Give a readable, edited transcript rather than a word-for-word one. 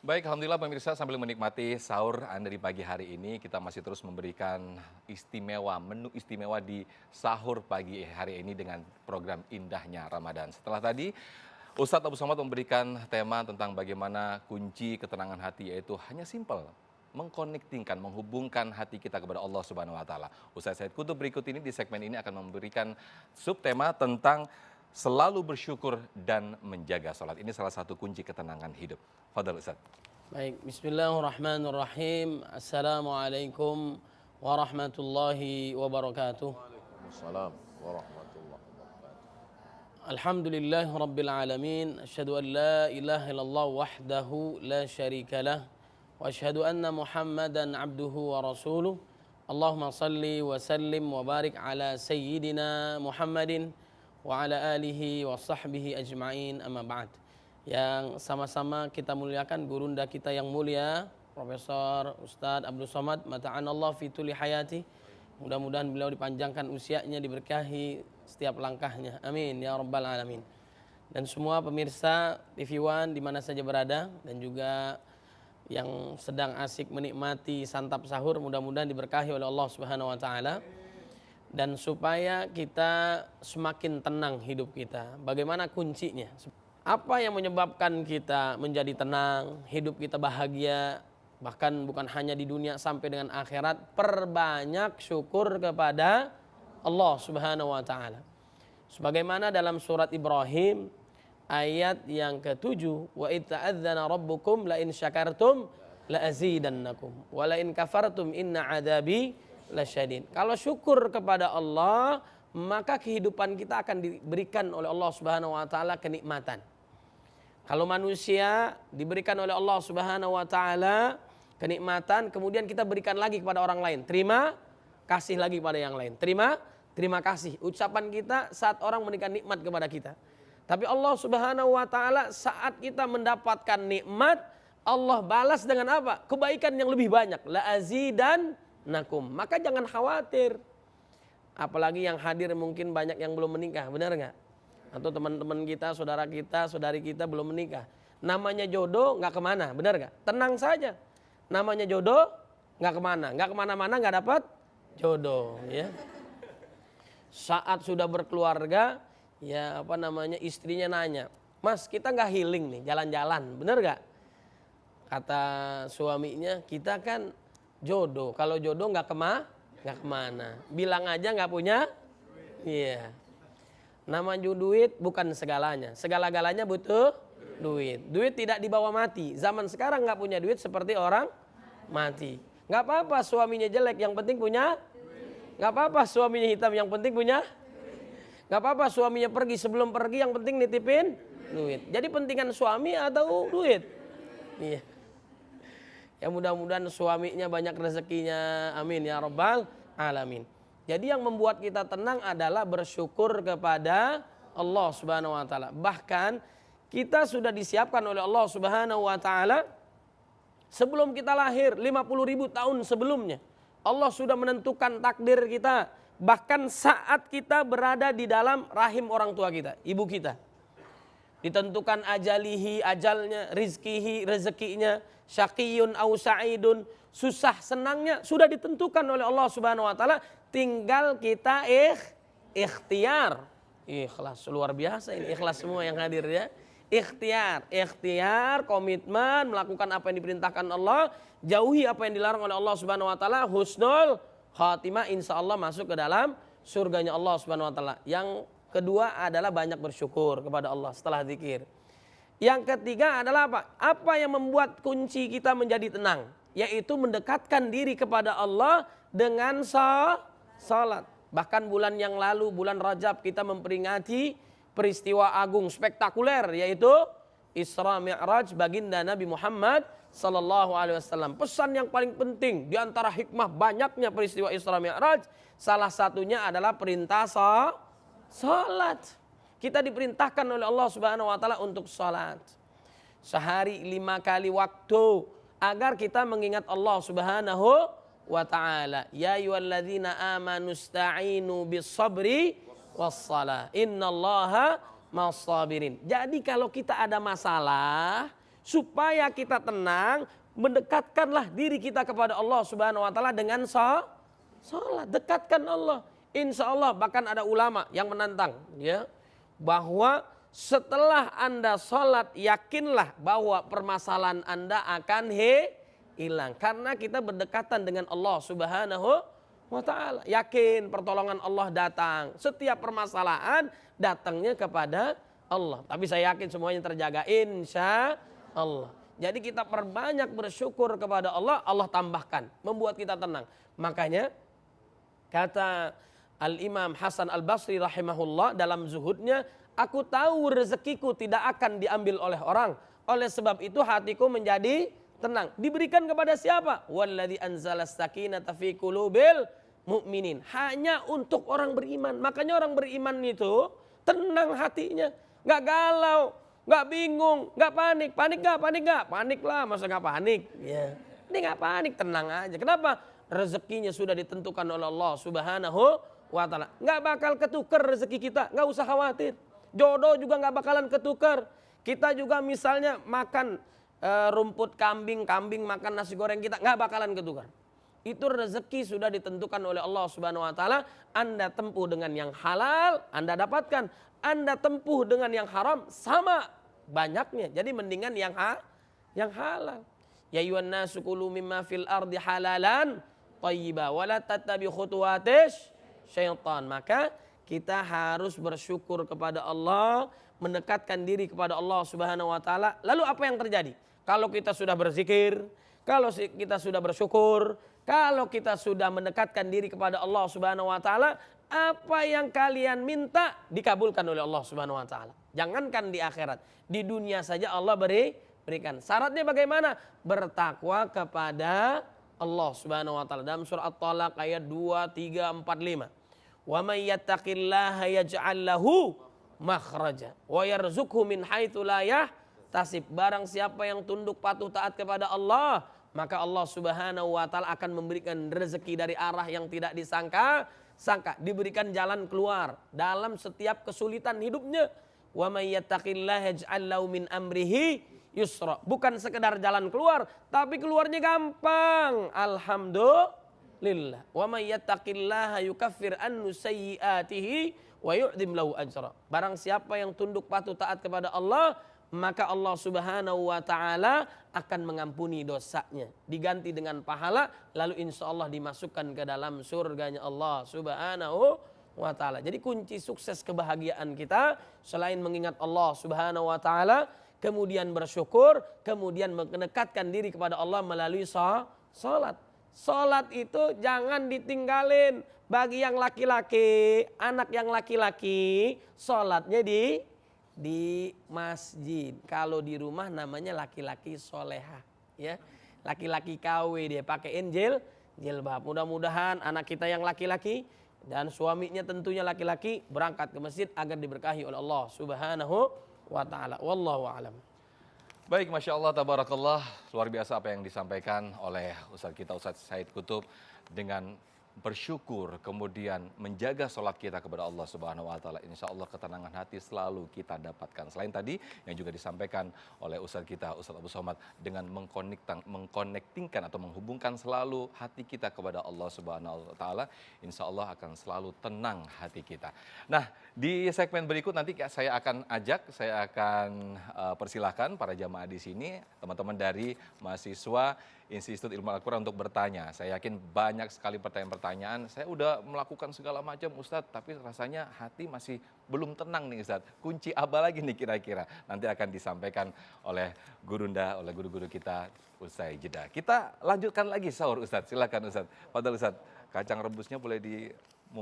Baik, Alhamdulillah pemirsa, sambil menikmati sahur Anda di pagi hari ini, kita masih terus memberikan menu istimewa di sahur pagi hari ini dengan program Indahnya Ramadan. Setelah tadi, Ustadz Abu Somad memberikan tema tentang bagaimana kunci ketenangan hati, yaitu hanya simpel, mengkonektingkan, menghubungkan hati kita kepada Allah Subhanahu wa Ta'ala. Ustadz Said Kutub berikut ini di segmen ini akan memberikan subtema tentang selalu bersyukur dan menjaga sholat. Ini salah satu kunci ketenangan hidup. Fadal Ustaz. Baik, bismillahirrahmanirrahim. Assalamualaikum warahmatullahi wabarakatuh. Waalaikumsalam warahmatullahi wabarakatuh. Alhamdulillahi rabbil alamin. Asyhadu an la ilaha illallah wahdahu la syarikalah. Wa asyhadu anna Muhammadan abduhu wa rasuluh. Allahumma salli wa sallim wa barik ala sayyidina Muhammadin wa ala alihi wa sahbihi ajma'in, amma ba'd. Yang sama-sama kita muliakan gurunda kita yang mulia, Profesor Ustadz Abdul Somad, mata'anallah fi tuli hayati. Mudah-mudahan beliau dipanjangkan usianya, diberkahi setiap langkahnya. Amin ya rabbal alamin. Dan semua pemirsa TV One di mana saja berada, dan juga yang sedang asik menikmati santap sahur, mudah-mudahan diberkahi oleh Allah Subhanahu wa taala. Dan supaya kita semakin tenang hidup kita, bagaimana kuncinya? Apa yang menyebabkan kita menjadi tenang, hidup kita bahagia, bahkan bukan hanya di dunia sampai dengan akhirat? Perbanyak syukur kepada Allah Subhanahu wa taala. Sebagaimana dalam surat Ibrahim ayat yang ke-7, wa id ta'adzana rabbukum la in syakartum la azidannakum wa la in kafartum inna adzabi lasyadid. Kalau syukur kepada Allah, maka kehidupan kita akan diberikan oleh Allah Subhanahu wa taala kenikmatan. Kalau manusia diberikan oleh Allah Subhanahu wa taala kenikmatan, kemudian kita berikan lagi kepada orang lain. Terima, kasih lagi pada yang lain. Terima kasih. Ucapan kita saat orang memberikan nikmat kepada kita. Tapi Allah Subhanahu wa taala saat kita mendapatkan nikmat, Allah balas dengan apa? Kebaikan yang lebih banyak. La azidannakum. Maka jangan khawatir. Apalagi yang hadir mungkin banyak yang belum menikah, benar nggak? Atau teman-teman kita, saudara kita, saudari kita belum menikah. Namanya jodoh nggak kemana, benar nggak? Tenang saja. Namanya jodoh nggak kemana-mana nggak dapat jodoh. Ya. Saat sudah berkeluarga, ya istrinya nanya, Mas kita nggak healing nih, jalan-jalan, benar nggak? Kata suaminya, kita kan jodoh, kalau jodoh nggak kemana. Bilang aja nggak punya, iya. Namanya duit bukan segalanya. Segala-galanya butuh duit. Duit tidak dibawa mati. Zaman sekarang nggak punya duit seperti orang mati. Nggak apa-apa suaminya jelek, yang penting punya. Nggak apa-apa suaminya hitam, yang penting punya. Nggak apa-apa suaminya pergi, sebelum pergi yang penting nitipin duit. Jadi pentingan suami atau duit? Iya. Ya mudah-mudahan suaminya banyak rezekinya. Amin ya rabbal alamin. Jadi yang membuat kita tenang adalah bersyukur kepada Allah Subhanahu wa taala. Bahkan kita sudah disiapkan oleh Allah Subhanahu wa taala sebelum kita lahir 50.000 tahun sebelumnya. Allah sudah menentukan takdir kita. Bahkan saat kita berada di dalam rahim orang tua kita, ibu kita. Ditentukan ajalihi, ajalnya, rizkihi, rezekinya, syaqiyun au sa'idun, susah senangnya sudah ditentukan oleh Allah Subhanahu wa taala, tinggal kita ikhtiar. Ikhlas luar biasa ini, ikhlas semua yang hadir ya. Ikhtiar, komitmen melakukan apa yang diperintahkan Allah, jauhi apa yang dilarang oleh Allah Subhanahu wa taala, husnul khatimah, insyaallah masuk ke dalam surganya Allah Subhanahu wa taala. Yang kedua adalah banyak bersyukur kepada Allah setelah zikir. Yang ketiga adalah apa? Apa yang membuat kunci kita menjadi tenang? Yaitu mendekatkan diri kepada Allah dengan salat. Bahkan bulan yang lalu, bulan Rajab, kita memperingati peristiwa agung spektakuler, yaitu Isra Mi'raj baginda Nabi Muhammad sallallahu alaihi wasallam. Pesan yang paling penting di antara hikmah banyaknya peristiwa Isra Mi'raj, salah satunya adalah perintah salat. Kita diperintahkan oleh Allah Subhanahu wa taala untuk salat. Sehari 5 kali waktu agar kita mengingat Allah Subhanahu wa ta'ala. Ya ayyuhalladzina amanu ista'inu bis-sabri was-salah. Innallaha ma'as-sabirin. Jadi kalau kita ada masalah, Supaya kita tenang, mendekatkanlah diri kita kepada Allah Subhanahu wa taala dengan salat. Dekatkan Allah. Insya Allah, bahkan ada ulama yang menantang ya, bahwa setelah Anda salat, yakinlah bahwa permasalahan Anda akan hilang. Karena kita berdekatan dengan Allah Subhanahu wa ta'ala. Yakin pertolongan Allah datang. Setiap permasalahan datangnya kepada Allah. Tapi saya yakin semuanya terjaga insya Allah. Jadi kita perbanyak bersyukur kepada Allah, Allah tambahkan. Membuat kita tenang. Makanya kata Al-Imam Hasan Al-Basri rahimahullah dalam zuhudnya, aku tahu rezekiku tidak akan diambil oleh orang. Oleh sebab itu hatiku menjadi tenang. Diberikan kepada siapa? Walladzi anzalas sakinata fi qulubil mu'minin. Hanya untuk orang beriman. Makanya orang beriman itu tenang hatinya. Gak galau, gak bingung, gak panik. Panik gak? Panik gak? Panik lah, masa gak panik? Ya. Ini gak panik, tenang aja. Kenapa? Rezekinya sudah ditentukan oleh Allah Subhanahu wa ta'ala. Gak bakal ketukar rezeki kita, gak usah khawatir. Jodoh juga gak bakalan ketukar. Kita juga misalnya makan rumput kambing makan nasi goreng kita, gak bakalan ketukar. Itu rezeki sudah ditentukan oleh Allah Subhanahu wa ta'ala. Anda tempuh dengan yang halal, Anda dapatkan. Anda tempuh dengan yang haram, sama banyaknya. Jadi mendingan yang halal. Ya ayyuhan nasu kulu mimma fil ardi halalan thayyiba wa la tattabi'u khutuwatis syaitan. Maka kita harus bersyukur kepada Allah, mendekatkan diri kepada Allah Subhanahu wa taala. Lalu apa yang terjadi? Kalau kita sudah berzikir, kalau kita sudah bersyukur, kalau kita sudah mendekatkan diri kepada Allah Subhanahu wa taala, apa yang kalian minta dikabulkan oleh Allah Subhanahu wa taala. Jangankan di akhirat, di dunia saja Allah berikan. Syaratnya bagaimana? Bertakwa kepada Allah Subhanahu wa taala. Dalam surah At-Talaq ayat 2, 3, 4, 5. Wa may yattaqillaha yaj'al lahu makhraja wa yarzuqhu min haitsu la yahtasib. Barang siapa yang tunduk patuh taat kepada Allah, maka Allah Subhanahu wa taala akan memberikan rezeki dari arah yang tidak disangka, diberikan jalan keluar dalam setiap kesulitan hidupnya. Wa may yattaqillaha yaj'al lahu min amrihi yusra. Bukan sekedar jalan keluar, tapi keluarnya gampang. Alhamdulillah. Wa may yattaqillaha yukaffir anhu sayyi'atihi wa yu'dim lahu ajra. Barang siapa yang tunduk patuh taat kepada Allah, maka Allah Subhanahu wa taala akan mengampuni dosanya, diganti dengan pahala, lalu insya Allah dimasukkan ke dalam surganya Allah Subhanahu wa taala. Jadi kunci sukses kebahagiaan kita selain mengingat Allah Subhanahu wa taala, kemudian bersyukur, kemudian mendekatkan diri kepada Allah melalui salat. Salat itu jangan ditinggalin. Bagi yang laki-laki, anak yang laki-laki, salatnya di masjid. Kalau di rumah namanya laki-laki soleha, ya. Laki-laki KW dia pakaiin jilbab. Mudah-mudahan anak kita yang laki-laki dan suaminya tentunya laki-laki berangkat ke masjid agar diberkahi oleh Allah Subhanahu wa taala. Wallahu a'lam. Baik, Masya Allah, tabarakallah. Luar biasa apa yang disampaikan oleh Ustadz kita, Ustadz Said Kutub, dengan bersyukur, kemudian menjaga sholat kita kepada Allah Subhanahu wa taala. Insya Allah ketenangan hati selalu kita dapatkan. Selain tadi yang juga disampaikan oleh Ustadz kita, Ustadz Abu Somad, dengan mengkonektingkan atau menghubungkan selalu hati kita kepada Allah Subhanahu wa taala, insya Allah akan selalu tenang hati kita. Nah, di segmen berikut nanti saya akan persilahkan para jamaah di sini, teman-teman dari mahasiswa Institut Ilmu Al-Quran untuk bertanya. Saya yakin banyak sekali pertanyaan-pertanyaan. Saya udah melakukan segala macam Ustadz, tapi rasanya hati masih belum tenang nih Ustadz. Kunci apa lagi nih kira-kira? Nanti akan disampaikan oleh gurunda, oleh guru-guru kita usai jeda. Kita lanjutkan lagi sahur Ustadz. Silakan Ustadz. Padahal Ustadz, kacang rebusnya boleh di